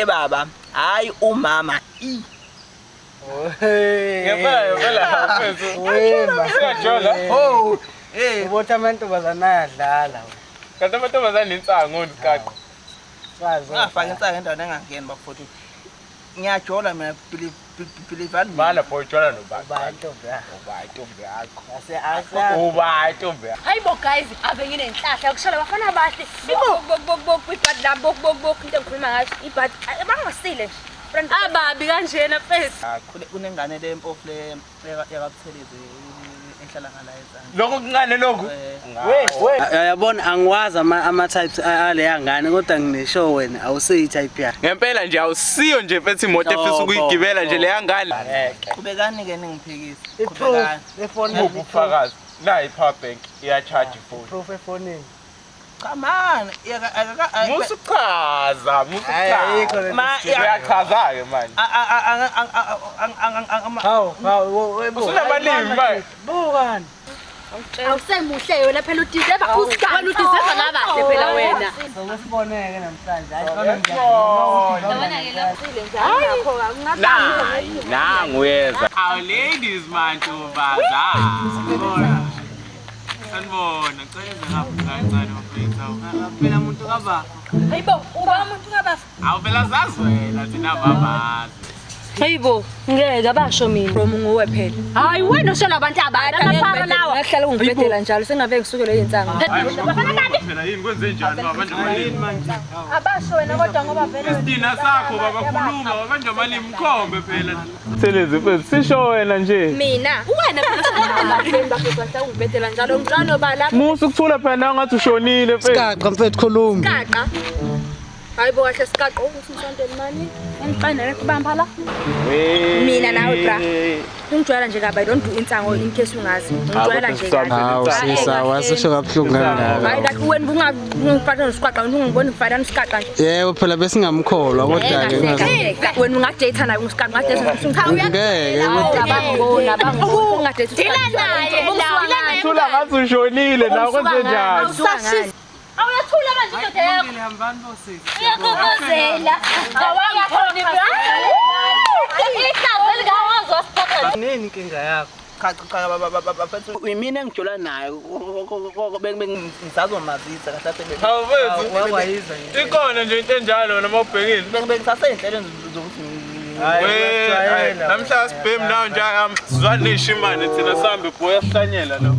baba, hayi umama. Oh, ubotha amantombazana ayadlala. Kanti amantombazane insango ngikaqo. Ngafaka insaka endaweni engangeni bafuthu. Ngiyajola mina bilivani. Mana bojola nobaba. Bantombi yakho. Ase Ntombi. Hayibo guys, ave nginenhlahla kushala bafana bahle. Bok ibhadi la bok into engikhuluma ngayo. Ibhadi bangasile nje. Ababi kanjena mfethu. Kunengane lempofu le yakabuthelezi ehlala ngala ezansi. Lokho kungane lokho. Yabona angiwazi ama types aleya ngane kodwa ngineshow wena awuseyi type yakhe. Ngempela nje awusiyo nje mfethu imoto efisa ukuyigibela nje leya ngane. Qhubekani ke ningiphikise. Efoni ubufakazi. Na i-power bank iya charge phone. Proof efonini. Come on, Musuchaza. Uyachaza ke manje. Usunabalimi manje. Bukani. Awusemuhle yona phela udizeva usikani. Wena udizeva ngabahle phela wena. Sokusiboneke namhlanje. Nangu yeza. Our ladies mantombazana. Sanibona, cela ngapha kancane mfethu. Phela umuntu kaba. Hayibo, uba umuntu kabafa. Awuvela zazwela thina baba. Hayibo, ngeke abasho mina. From nguwe phela. Hayi wena ushola abantu abantu abaphaka lawa. Ngahlala ungibhedela njalo sengave ngisukele insanga. Phela yini kwenze njani baba nje manje? Abasho wena kodwa ngoba vele isidina sakho baba khuluma manje amalimi mkhombe phela. Thelezi mfethu sisho wena nje. Mina, wena phela bafika ungibhedela njalo ngicano bala. Musu kuthula phela ngathi ushonile mfethu. Skaqa mfethu khuluma. Skaqa. Hayibo kahle skaqa ukuthi msondele mani. Engifana kubamba la. Mina nawe bra. Ungijwayela nje kabi I don't do insango in case ungazi. Ungijwayela nje kabi. Hawu sisa wasisho kabuhlungu kangaka. Hayi la wena ungifana nosiqaqa ungibona ngifana nosiqaqa nje. Yebo phela bese ngamkholwa kodwa ke ngazi. Wena ungadate naye ungisiqaqa ngadate ngeke ngabona ungadate thina naye. Thula ngathi ushonile nawe kwenze njani? Awuyathula manje indoda yakho. Ngihambani bosisi. Uyakhozela. Awangaphola ihlazo lingawazi wasiphatha. Nini inkinga yakho? Cha bafethu imina engijola nayo ngisazomazisa kahle kahle. Hawu mfethu. Wakwayizwa nje. Ikhona nje into enjalo noma ubhekile. Bengisaseyinhlelweni zokuthi namhla sibhemi nawo nje sizwane neshimane thina sihambe boya sihlanyela lo.